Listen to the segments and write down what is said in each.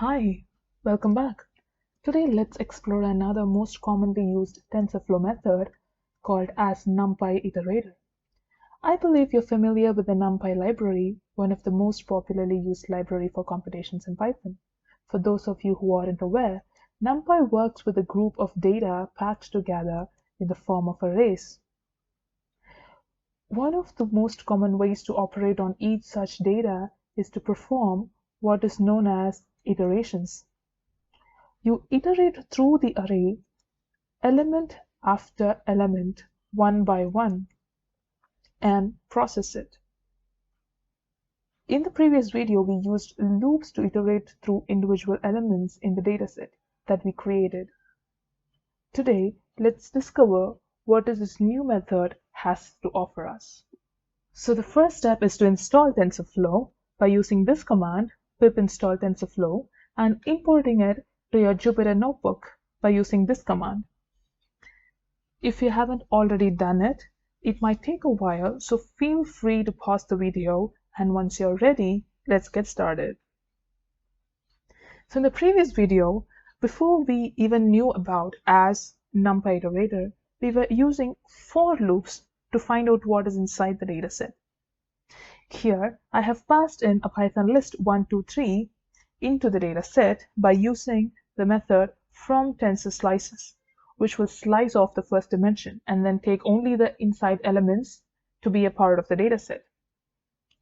Hi, welcome back. Today let's explore another most commonly used TensorFlow method called as NumPy iterator. I believe you're familiar with the NumPy library, one of the most popularly used library for computations in Python. For those of you who aren't aware, NumPy works with a group of data packed together in the form of arrays. One of the most common ways to operate on each such data is to perform what is known as iterations. You iterate through the array, element after element, one by one, and process it. In the previous video, we used loops to iterate through individual elements in the dataset that we created. Today, let's discover what this new method has to offer us. So the first step is to install TensorFlow by using this command, pip install TensorFlow, and importing it to your Jupyter notebook by using this command. If you haven't already done it, it might take a while, so feel free to pause the video, and once you're ready, let's get started. So in the previous video, before we even knew about as NumPy iterator, we were using for loops to find out what is inside the dataset. Here, I have passed in a Python list 1, 2, 3 into the dataset by using the method from tensor slices, which will slice off the first dimension and then take only the inside elements to be a part of the dataset.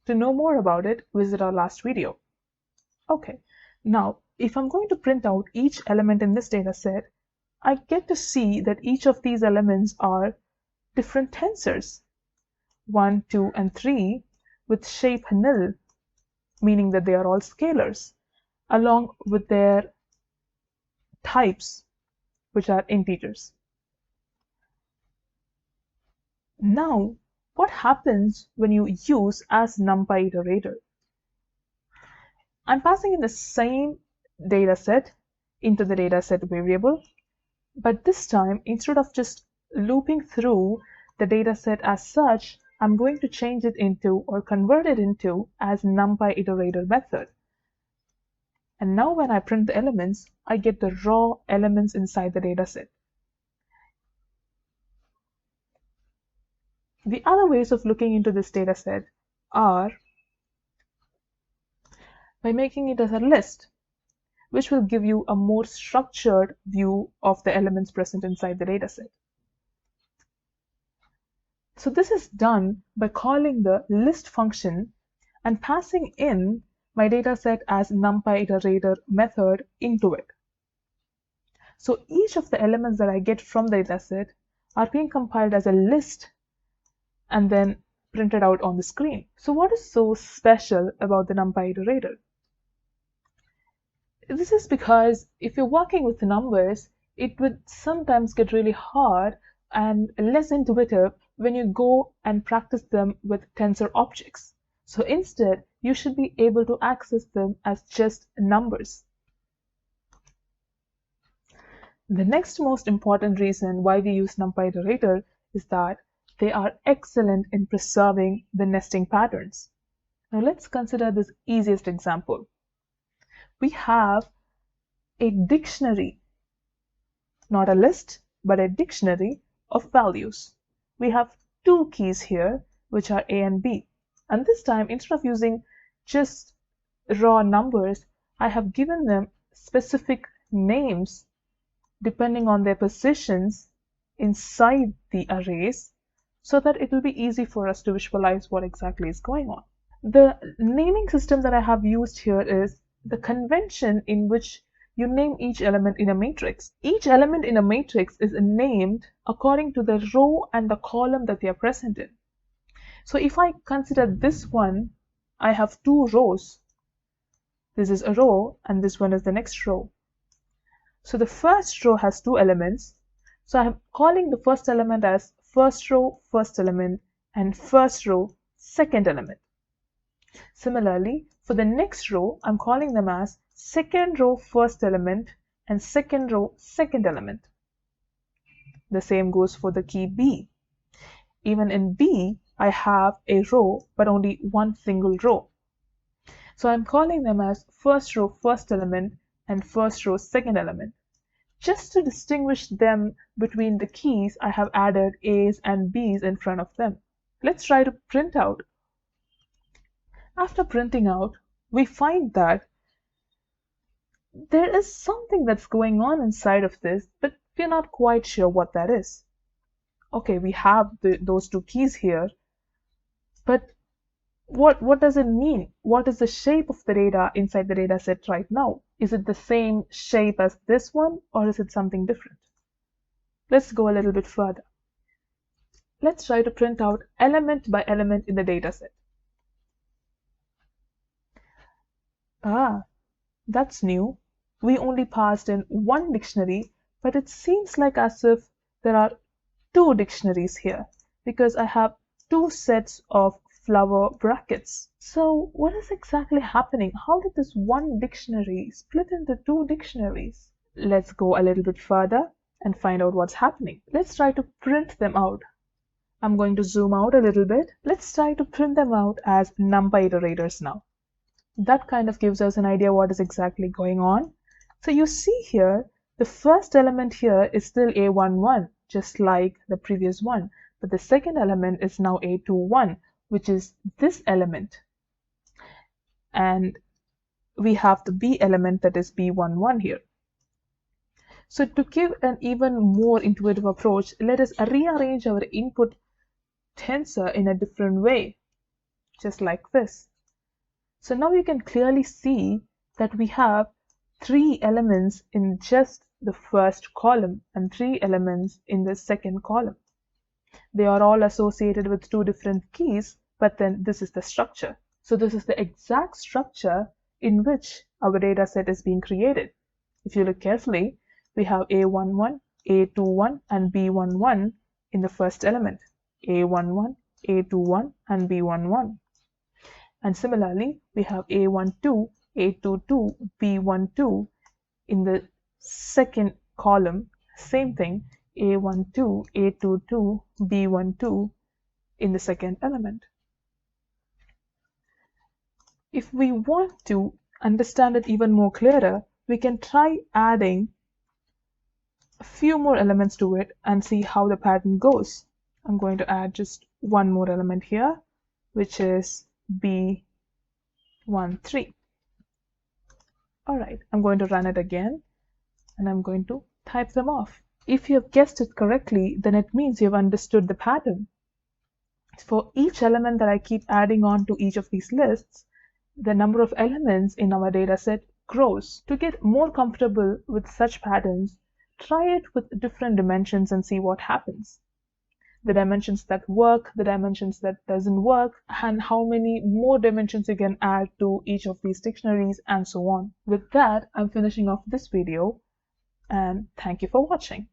To know more about it, visit our last video. Okay, now if I'm going to print out each element in this dataset, I get to see that each of these elements are different tensors, 1, 2, and 3, with shape nil, meaning that they are all scalars, along with their types, which are integers. Now, what happens when you use as NumPy iterator? I'm passing in the same dataset into the dataset variable, but this time, instead of just looping through the dataset as such, I'm going to change it into or convert it into as NumPy iterator method. And now when I print the elements, I get the raw elements inside the dataset. The other ways of looking into this dataset are by making it as a list, which will give you a more structured view of the elements present inside the dataset. So this is done by calling the list function and passing in my dataset as NumPy iterator method into it. So each of the elements that I get from the dataset are being compiled as a list and then printed out on the screen. So what is so special about the NumPy iterator? This is because if you're working with numbers, it would sometimes get really hard and less intuitive when you go and practice them with tensor objects. So instead, you should be able to access them as just numbers. The next most important reason why we use NumPy iterator is that they are excellent in preserving the nesting patterns. Now let's consider this easiest example. We have a dictionary, not a list, but a dictionary of values. We have two keys here, which are A and B. And this time, instead of using just raw numbers, I have given them specific names depending on their positions inside the arrays so that it will be easy for us to visualize what exactly is going on. The naming system that I have used here is the convention in which you name each element in a matrix. Each element in a matrix is named according to the row and the column that they are present in. So if I consider this one, I have two rows. This is a row and this one is the next row. So the first row has two elements. So I'm calling the first element as first row, first element, and first row, second element. Similarly, for the next row, I'm calling them as second row, first element, and second row, second element. The same goes for the key B. Even in B, I have a row, but only one single row. So I'm calling them as first row, first element, and first row second element. Just to distinguish them between the keys, I have added A's and B's in front of them. Let's try to print out. After printing out, we find that there is something that's going on inside of this, but we're not quite sure what that is. Okay, we have those two keys here, but what does it mean? What is the shape of the data inside the data set right now? Is it the same shape as this one, or is it something different? Let's go a little bit further. Let's try to print out element by element in the data set. Ah, that's new. We only passed in one dictionary, but it seems like as if there are two dictionaries here, because I have two sets of flower brackets. So what is exactly happening? How did this one dictionary split into two dictionaries? Let's go a little bit further and find out what's happening. Let's try to print them out. I'm going to zoom out a little bit. Let's try to print them out as NumPy iterators now. That kind of gives us an idea what is exactly going on. So you see here, the first element here is still A11, just like the previous one, but the second element is now A21, which is this element. And we have the B element, that is B11 here. So to give an even more intuitive approach, let us rearrange our input tensor in a different way, just like this. So now you can clearly see that we have 3 elements in just the first column and 3 elements in the second column. They are all associated with 2 different keys, but then this is the structure. So this is the exact structure in which our data set is being created. If you look carefully, we have A11, A21, and B11 in the first element. A11, A21, and B11. And similarly, we have A12, A22, B12 in the second column. Same thing, A12, A22, B12 in the second element. If we want to understand it even more clearer, we can try adding a few more elements to it and see how the pattern goes. I'm going to add just one more element here, which is B13. All right, I'm going to run it again and I'm going to type them off. If you have guessed it correctly, then it means you have understood the pattern. For each element that I keep adding on to each of these lists, the number of elements in our data set grows. To get more comfortable with such patterns, try it with different dimensions and see what happens. The dimensions that work, the dimensions that doesn't work, and how many more dimensions you can add to each of these dictionaries, and so on. With that, I'm finishing off this video, and thank you for watching.